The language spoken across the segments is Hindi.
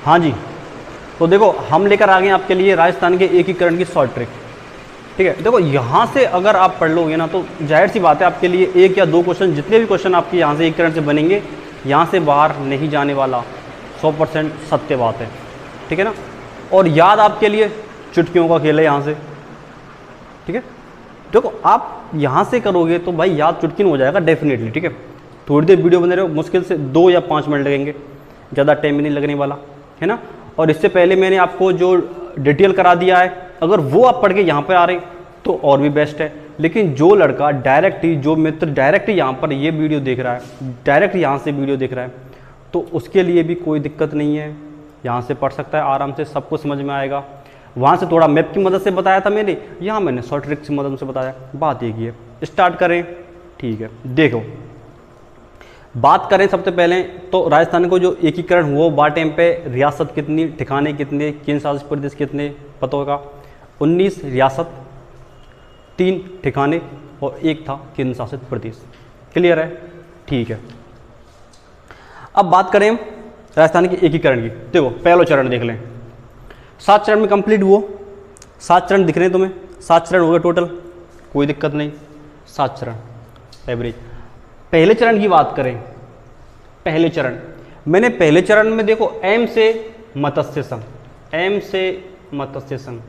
हाँ जी, तो देखो हम लेकर आ गए आपके लिए राजस्थान के एकीकरण की शॉर्ट ट्रिक। ठीक है, देखो यहाँ से अगर आप पढ़ लोगे ना तो जाहिर सी बात है आपके लिए एक या दो क्वेश्चन, जितने भी क्वेश्चन आपके यहाँ से एकीकरण से बनेंगे, यहाँ से बाहर नहीं जाने वाला, 100% सत्य बात है। ठीक है ना, और याद आपके लिए चुटकियों का खेल है यहाँ से। ठीक है, देखो आप यहाँ से करोगे तो भाई याद चुटकी में हो जाएगा डेफिनेटली। ठीक है, थोड़ी देर वीडियो बने रहो, मुश्किल से 2 या 5 मिनट लगेंगे, ज़्यादा टाइम भी नहीं लगने वाला है ना। और इससे पहले मैंने आपको जो डिटेल करा दिया है, अगर वो आप पढ़ के यहाँ पर आ रहे तो और भी बेस्ट है। लेकिन जो लड़का डायरेक्ट ही, जो मित्र डायरेक्ट यहाँ पर ये वीडियो देख रहा है, डायरेक्ट यहाँ से वीडियो देख रहा है, तो उसके लिए भी कोई दिक्कत नहीं है, यहाँ से पढ़ सकता है आराम से, सब कुछ समझ में आएगा। वहाँ से थोड़ा मैप की मदद से बताया था मैंने, यहाँ मैंने शॉर्ट ट्रिक की मदद से बताया, बात एक ही है। स्टार्ट करें, ठीक है। देखो बात करें सबसे पहले तो राजस्थान को जो एकीकरण हुआ बार टाइम पे रियासत कितनी, ठिकाने कितने, केंद्र शासित प्रदेश कितने, पता होगा 19 रियासत, 3 ठिकाने और 1 था केंद्र शासित प्रदेश। क्लियर है, ठीक है। अब बात करें राजस्थान के एकीकरण की। देखो पहला चरण देख लें, 7 चरण में कंप्लीट हुआ, 7 चरण दिख रहे हैं तुम्हें, 7 चरण हो गए टोटल, कोई दिक्कत नहीं, 7 चरण एवरेज। पहले चरण की बात करें, पहले चरण मैंने पहले चरण में देखो एम से मत्स्य संघ, एम से मत्स्य संघ,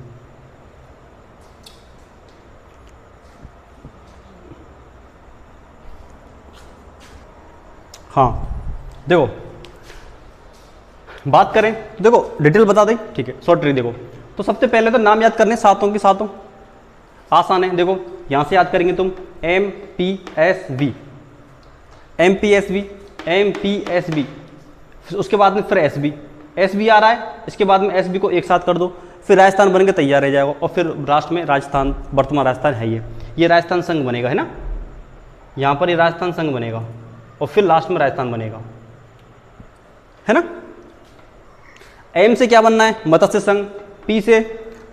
हाँ देखो बात करें, देखो डिटेल बता दें, ठीक है। शॉर्ट ट्रिक देखो, तो सबसे पहले तो नाम याद करने सातों के सातों, आसान है। देखो यहां से याद करेंगे तुम MPSV, MPSV, MPSV, उसके बाद में फिर SB आ रहा है, इसके बाद में SB को एक साथ कर दो, फिर राजस्थान बन के तैयार रह जाएगा, और फिर लास्ट में राजस्थान, वर्तमान राजस्थान है ये राजस्थान संघ बनेगा, है ना। यहाँ पर ये राजस्थान संघ बनेगा और फिर लास्ट में राजस्थान बनेगा, है ना। एम से क्या बनना है, मत्स्य संघ, P से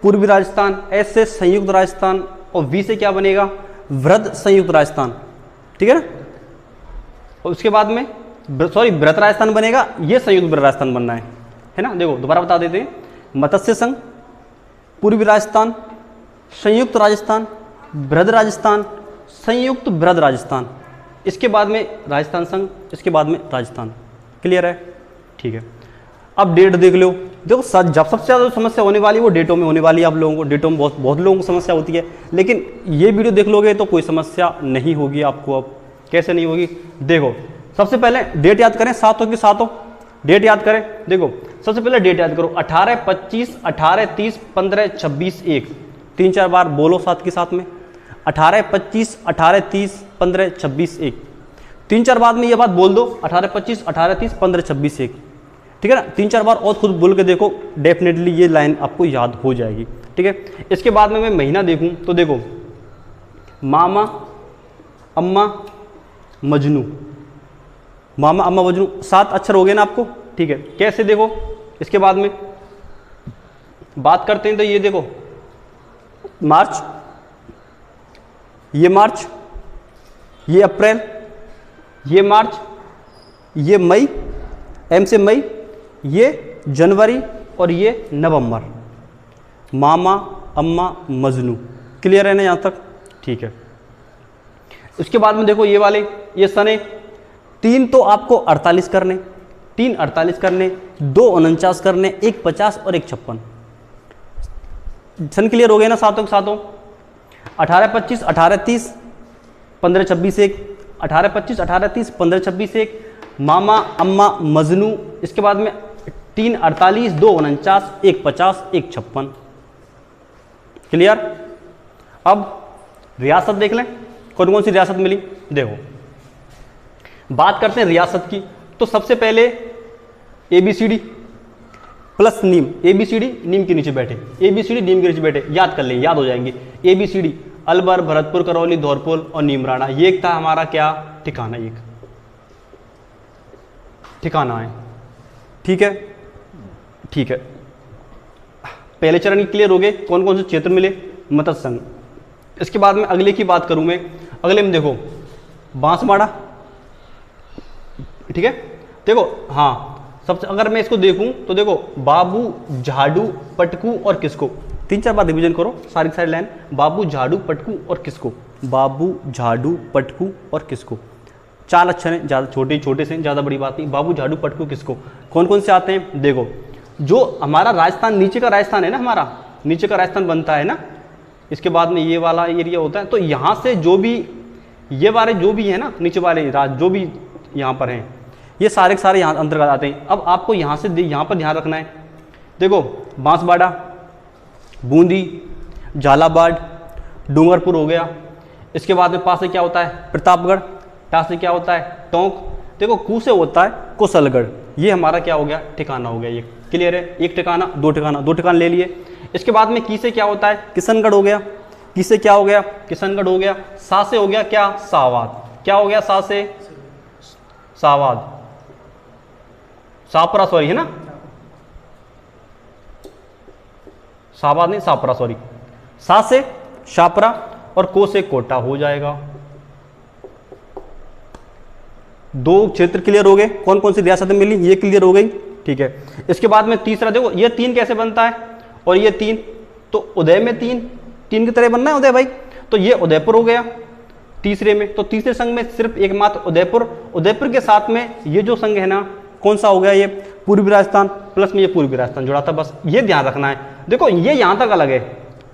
पूर्वी राजस्थान, S से संयुक्त राजस्थान, और V से क्या बनेगा, वृहद संयुक्त राजस्थान। ठीक है ना, और उसके बाद में वृहद राजस्थान बनेगा, ये संयुक्त वृहद राजस्थान बनना है ना। देखो दोबारा बता देते हैं, मत्स्य संघ, पूर्वी राजस्थान, संयुक्त राजस्थान, वृहद राजस्थान, संयुक्त वृहद राजस्थान, इसके बाद में राजस्थान संघ, इसके बाद में राजस्थान। क्लियर है, ठीक है। अब डेट देख लो, देखो जब सबसे ज़्यादा समस्या होने वाली है वो डेटों में होने वाली है। आप लोगों को डेटों में बहुत लोगों को समस्या होती है, लेकिन ये वीडियो देख लोगे तो कोई समस्या नहीं होगी आपको। अब कैसे नहीं होगी, देखो सबसे पहले डेट याद करें, सातों की सातों डेट याद करें। देखो सबसे पहले डेट याद करो, 18, 25, 18, 30, 15, 26, 1, 3-4 बार बोलो साथ के साथ में, 18, 25, 18, 30, 15, 26, 1, 3-4 बार में ये बात बोल दो, 18, 25, 18, 30, 15, 26, 1, ठीक है ना। 3-4 बार और खुद बोल के देखो, डेफिनेटली ये लाइन आपको याद हो जाएगी। ठीक है, इसके बाद में मैं महीना देखूं तो देखो मामा अम्मा मजनू, मामा अम्मा मजनू, 7 अक्षर हो गए ना आपको। ठीक है, कैसे देखो, इसके बाद में बात करते हैं तो ये देखो मार्च, ये मार्च, ये अप्रैल, ये मार्च, ये मई, एम से मई, ये जनवरी और ये नवंबर। मामा अम्मा मजनू, क्लियर है ना यहाँ तक, ठीक है। उसके बाद में देखो ये वाले, ये सने 3 तो आपको 48 करने, 3 48 करने, 2 49 करने, 1 50 और 1 56। सन क्लियर हो गए ना सातों के सातों, 18 25 18 30 15 26 1, 18 25 18 30 15 26 1, मामा अम्मा मजनू, इसके बाद में 3 48, 2 49, 1 50, 1 56। क्लियर। अब रियासत देख लें, कौन कौन सी रियासत मिली। देखो बात करते हैं रियासत की, तो सबसे पहले ABCD प्लस नीम, ABCD नीम के नीचे बैठे, ABCD नीम के नीचे बैठे, याद कर लें, याद हो जाएंगे। ABCD अलवर, भरतपुर, करौली, धौलपुर और नीमराना, ये एक था हमारा क्या ठिकाना, एक ठिकाना है। ठीक है, ठीक है। पहले चरण की क्लियर हो गए, कौन कौन से क्षेत्र मिले, मत्स्य संघ। इसके बाद में अगले की बात करूं मैं, अगले में देखो बांसवाड़ा, ठीक है। देखो हाँ सबसे अगर मैं इसको देखूं तो देखो बाबू, झाड़ू, पटकू और किसको, 3-4 बार रिवीजन करो सारी सारी लाइन। बाबू, झाड़ू, पटकू और किसको, बाबू, झाड़ू, पटकू और किसको। 4 अक्षर हैं, ज़्यादा छोटे छोटे से, ज़्यादा बड़ी बात नहीं। बाबू, झाड़ू, पटकू, किसको। कौन कौन से आते हैं देखो, जो हमारा राजस्थान नीचे का राजस्थान है ना, हमारा नीचे का राजस्थान बनता है ना, इसके बाद में ये वाला एरिया होता है, तो यहाँ से जो भी ये वाले जो भी है ना नीचे वाले जो भी यहाँ पर हैं, ये सारे के सारे यहाँ अंतर्गत आते हैं। अब आपको यहाँ से यहाँ पर ध्यान रखना है, देखो बांसवाड़ा, बूंदी, झालावाड़, डूंगरपुर हो गया। इसके बाद में पा से क्या होता है प्रतापगढ़, टा से क्या होता है टोंक, देखो कू से होता है कुशलगढ़। ये हमारा क्या हो गया ठिकाना हो गया, ये क्लियर है। एक ठिकाना, दो ठिकाना, दो ठिकाने ले लिए। इसके बाद में की से क्या होता है किशनगढ़ हो गया, की से क्या हो गया किशनगढ़ हो गया। सा से हो गया क्या सावाद, क्या हो गया सा से सावाद, सापरा सॉरी है ना, सावाद नहीं सापरा सॉरी। सा से शापरा और को से कोटा हो जाएगा। 2 क्षेत्र क्लियर हो गए, कौन कौन सी रियासतें मिली ये क्लियर हो गई, ठीक है। इसके बाद में तीसरा देखो, ये 3 कैसे बनता है और ये 3, तो उदय में 3 की तरह बनना है उदय भाई, तो ये उदयपुर हो गया तीसरे में। तो तीसरे संघ में सिर्फ एकमात्र उदयपुर, उदयपुर के साथ में ये जो संघ है ना कौन सा हो गया, ये पूर्वी राजस्थान प्लस में ये पूर्वी राजस्थान जुड़ा था, बस ये ध्यान रखना है। देखो ये यहां तक अलग है,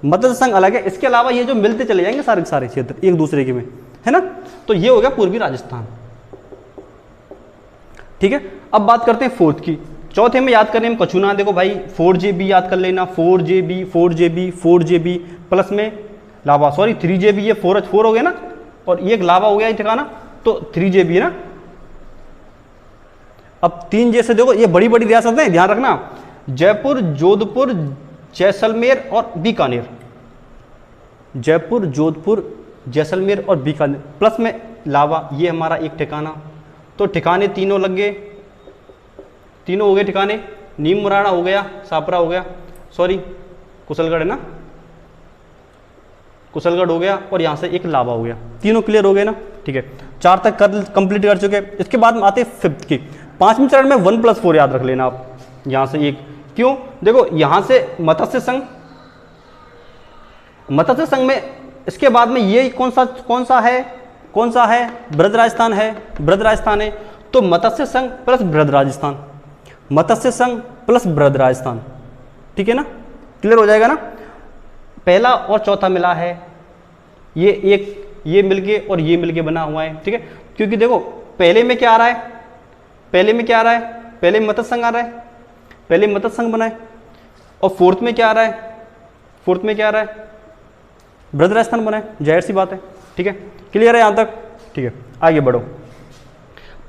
मत्स्य संघ अलग है, इसके अलावा ये जो मिलते चले जाएंगे सारे सारे क्षेत्र एक दूसरे के में, है ना। तो ये हो गया पूर्वी राजस्थान, ठीक है। अब बात करते हैं फोर्थ की। चौथे में याद करने में कछु ना, देखो भाई 4JB याद कर लेना, 4JB 4JB 4JB प्लस में लावा सॉरी 3JB, ये 4H4 हो गया ना, और ये एक लावा हो गया ठिकाना, तो 3JB है ना। अब 3 जैसे देखो ये बड़ी बड़ी रियासतें ध्यान रखना, जयपुर, जोधपुर, जैसलमेर और बीकानेर, जयपुर, जोधपुर, जैसलमेर और बीकानेर प्लस में लावा, ये हमारा एक ठिकाना। तो ठिकाने तीनों लग गए, तीनों हो गए ठिकाने। नीम मुराना हो गया, सापरा हो गया, सॉरी कुशलगढ़ है ना, कुशलगढ़ हो गया, और यहाँ से एक लावा हो गया। तीनों क्लियर हो गए ना, ठीक है। 4 तक कंप्लीट कर चुके। इसके बाद में आते हैं 5th की। 5वें चरण में 1+4 याद रख लेना आप, यहाँ से एक, क्यों देखो यहाँ से मत्स्य संघ, मत्स्य संघ में इसके बाद में ये कौन सा है बृहद राजस्थान है, बृहद राजस्थान है, तो मत्स्य संघ प्लस बृहद राजस्थान, मत्स्य संघ प्लस बृहद राजस्थान, ठीक है ना, क्लियर हो जाएगा ना। पहला और चौथा मिला है, ये एक ये मिलके और ये मिलके बना हुआ है, ठीक है। क्योंकि देखो पहले में क्या आ रहा है, पहले में क्या आ रहा है, पहले मत्स्य संघ आ रहा है, पहले मत्स्य संघ बना है, और फोर्थ में क्या आ रहा है, फोर्थ में क्या आ रहा है बृहद राजस्थान बना है, जाहिर सी बात है, ठीक है। क्लियर है यहाँ तक, ठीक है। आगे बढ़ो।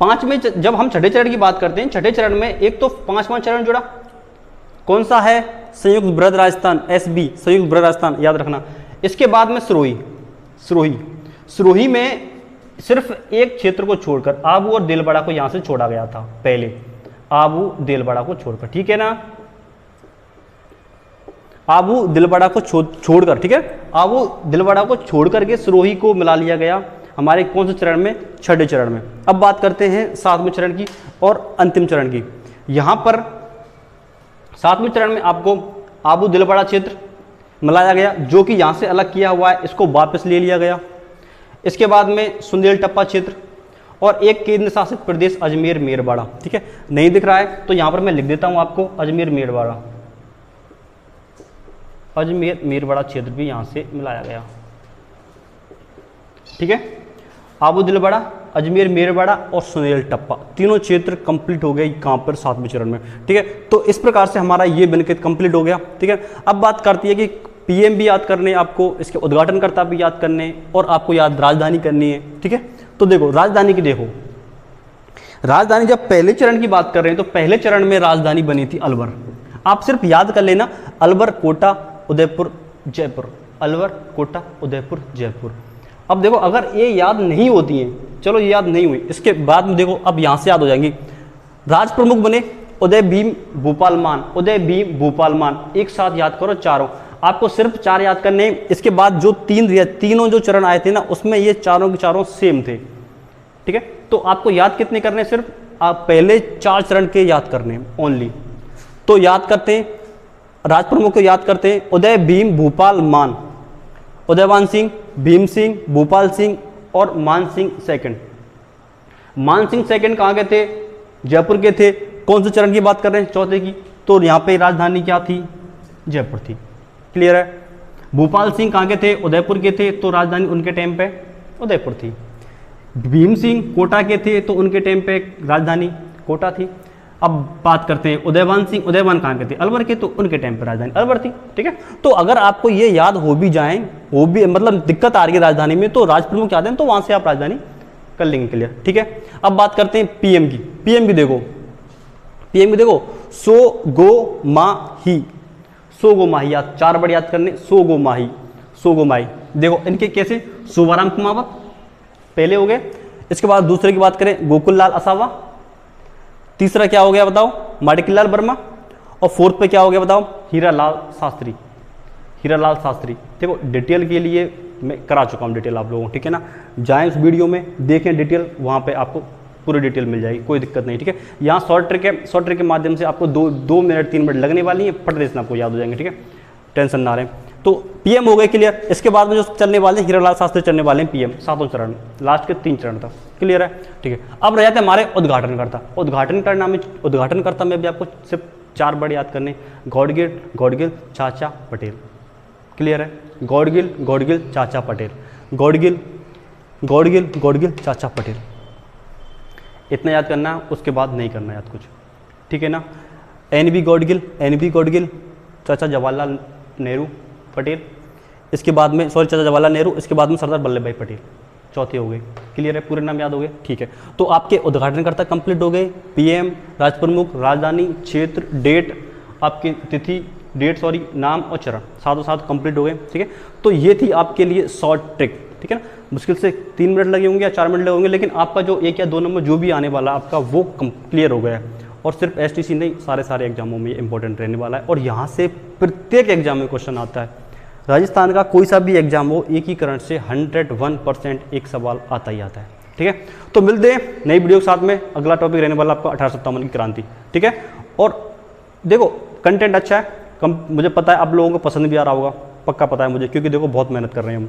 5 में जब हम छठे चरण की बात करते हैं, छठे चरण में एक तो 5वां चरण जुड़ा, कौन सा है संयुक्त बृहद राजस्थान, SB संयुक्त बृहद राजस्थान याद रखना। इसके बाद में सिरोही, सिरोही, सिरोही में सिर्फ एक क्षेत्र को छोड़कर आबू और देलवाड़ा को यहां से छोड़ा गया था पहले, आबू देलवाड़ा को छोड़कर, ठीक है ना, आबू दिलवाड़ा को छोड़कर, ठीक है, आबू दिलवाड़ा को छोड़कर के सिरोही को मिला लिया गया हमारे कौन से चरण में, छठे चरण में। अब बात करते हैं 7वें चरण की और अंतिम चरण की। यहां पर 7वें चरण में आपको आबू दिलवाड़ा क्षेत्र मिलाया गया, जो कि यहां से अलग किया हुआ है, इसको वापस ले लिया गया। इसके बाद में सुंदेलटप्पा क्षेत्र और एक केंद्र शासित प्रदेश अजमेर मेरवाड़ा, ठीक है। नहीं दिख रहा है तो यहां पर मैं लिख देता हूं आपको अजमेर मेरवाड़ा, अजमेर मेरवाड़ा क्षेत्र भी यहां से मिलाया गया, ठीक है। आबू दिलवाड़ा, अजमेर मेरवाड़ा और सुंदेलटप्पा तीनों क्षेत्र कंप्लीट हो गए कहां पर 7वें चरण में, ठीक है। तो इस प्रकार से हमारा ये बनकर कंप्लीट हो गया, ठीक है। अब बात करती है कि PM भी याद करने, आपको इसके उद्घाटनकर्ता भी याद करने, और आपको याद राजधानी करनी है, ठीक है। तो देखो राजधानी की, देखो राजधानी जब पहले चरण की बात कर रहे हैं तो पहले चरण में राजधानी बनी थी अलवर। आप सिर्फ याद कर लेना, अलवर, कोटा, उदयपुर, जयपुर, अलवर, कोटा, उदयपुर, जयपुर। अब देखो अगर ये याद नहीं होती हैं, चलो ये याद नहीं हुई, इसके बाद में देखो अब यहाँ से याद हो जाएंगी। राज प्रमुख बने उदय भीम भूपाल मान, उदय भीम भूपाल मान, एक साथ याद करो चारों, आपको सिर्फ 4 याद करने। इसके बाद जो तीनों जो चरण आए थे ना, उसमें ये चारों के चारों सेम थे, ठीक है। तो आपको याद कितने करने, सिर्फ आप पहले 4 चरण के याद करने ओनली। तो याद करते हैं, राज प्रमुख को याद करते हैं, उदय, भीम, भूपाल, मान। उदयवान सिंह, भीम सिंह, भूपाल सिंह और मान सिंह सेकंड। मान सिंह सेकंड कहाँ के थे? जयपुर के थे। कौन से चरण की बात कर रहे हैं? चौथे की। तो यहाँ पे राजधानी क्या थी? जयपुर थी। क्लियर है? भूपाल सिंह कहाँ के थे? उदयपुर के थे, तो राजधानी उनके टाइम पे उदयपुर थी। भीम सिंह कोटा के थे, तो उनके टाइम पे राजधानी कोटा थी। अब बात करते हैं उदयवान सिंह, उदयवान कहाँ के थे? अलवर के, तो उनके टाइम पे राजधानी अलवर थी। ठीक है, तो अगर आपको ये याद हो भी जाए, हो भी मतलब दिक्कत आ रही है राजधानी में, तो राज प्रमुख याद है तो वहाँ से आप राजधानी कर लेंगे। क्लियर? ठीक है, अब बात करते हैं पीएम की। पीएम की देखो, पीएम की देखो, सो गो माही। सो गो माही याद, 4 वर्ड याद करने, सो गो माही, सो गो माही। देखो इनके कैसे? शोभाराम कुमावत पहले हो गए। इसके बाद दूसरे की बात करें, गोकुल लाल असावा। तीसरा क्या हो गया बताओ? माणिकलाल वर्मा। और फोर्थ पे क्या हो गया बताओ? हीरालाल शास्त्री। हीरालाल शास्त्री। देखो डिटेल के लिए मैं करा चुका हूँ डिटेल आप लोगों को, ठीक है ना? जाएं उस वीडियो में, देखें डिटेल, वहाँ पे आपको पूरी डिटेल मिल जाएगी, कोई दिक्कत नहीं। ठीक है, यहाँ शॉर्ट ट्रिक है, शॉर्ट ट्रिक के माध्यम से आपको 2 मिनट 3 मिनट लगने वाली है, फट देना आपको याद हो जाएंगे। ठीक है, टेंशन ना रहे। तो पीएम हो गए क्लियर। इसके बाद में जो चलने वाले हैं हीरालाल शास्त्री चलने वाले हैं पीएम, 7वां चरण, लास्ट के 3 चरण तक। क्लियर है? ठीक है, अब रह जाते हैं हमारे उद्घाटनकर्ता। उद्घाटनकर्ता में भी आपको सिर्फ 4 वर्ड याद करने, गॉडगिल, गॉडगिल, चाचा, पटेल। क्लियर है? गॉडगिल, गॉडगिल, चाचा, पटेल। गॉडगिल, गॉडगिल, गॉडगिल, चाचा, पटेल। इतना याद करना, उसके बाद नहीं करना याद कुछ। ठीक है ना? एनबी गॉडगिल, एनबी गॉडगिल, चाचा जवाहरलाल नेहरू पटेल। इसके बाद में चाचा जवाहरलाल नेहरू, इसके बाद में सरदार वल्लभ भाई पटेल। चौथे हो गए। क्लियर है? पूरे नाम याद हो गए? ठीक है, तो आपके उद्घाटनकर्ता कंप्लीट हो गए। पीएम, राज प्रमुख, राजधानी, क्षेत्र, डेट, आपकी तिथि, डेट सॉरी, नाम और चरण, साथों साथ कंप्लीट हो गए। ठीक है, तो ये थी आपके लिए शॉर्ट ट्रिक। ठीक है ना? मुश्किल से 3 मिनट लगे होंगे या 4 मिनट लगे होंगे, लेकिन आपका जो 1 या 2 नंबर जो भी आने वाला आपका वो क्लियर हो गया है। और सिर्फ एसटीसी नहीं, सारे एग्जामों में इंपॉर्टेंट रहने वाला है। और यहाँ से प्रत्येक एग्जाम में क्वेश्चन आता है। राजस्थान का कोई सा भी एग्जाम हो, एकीकरण से 101% एक सवाल आता ही आता है। ठीक है, तो मिलते हैं नई वीडियो के साथ में। अगला टॉपिक रहने वाला आपका 1857 की क्रांति। ठीक है, और देखो कंटेंट अच्छा है, मुझे पता है आप लोगों को पसंद भी आ रहा होगा, पक्का पता है मुझे, क्योंकि देखो बहुत मेहनत कर रहे हैं हम।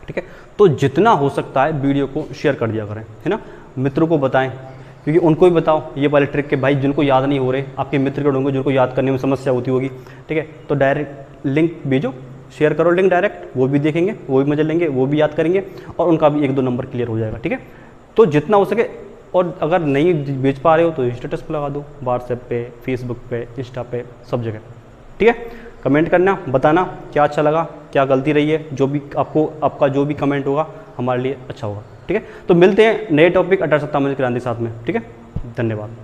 ठीक है, तो जितना हो सकता है वीडियो को शेयर कर दिया करें, है ना? मित्रों को बताएं, क्योंकि उनको भी बताओ ये वाले ट्रिक के भाई, जिनको याद नहीं हो रहे, आपके मित्र के होंगे जिनको याद करने में समस्या होती होगी। ठीक है, तो डायरेक्ट लिंक भेजो, शेयर करो लिंक डायरेक्ट, वो भी देखेंगे, वो भी मजे लेंगे, वो भी याद करेंगे, और उनका भी 1-2 नंबर क्लियर हो जाएगा। ठीक है, तो जितना हो सके। और अगर नहीं भेज पा रहे हो तो स्टेटस पर लगा दो, व्हाट्सएप पे, फेसबुक पे, इंस्टा पे, सब जगह। ठीक है, कमेंट करना, बताना क्या अच्छा लगा, क्या गलती रही है, जो भी आपका जो भी कमेंट होगा हमारे लिए अच्छा होगा। ठीक है, तो मिलते हैं नए टॉपिक 1857 क्रांति साथ में। ठीक है, धन्यवाद।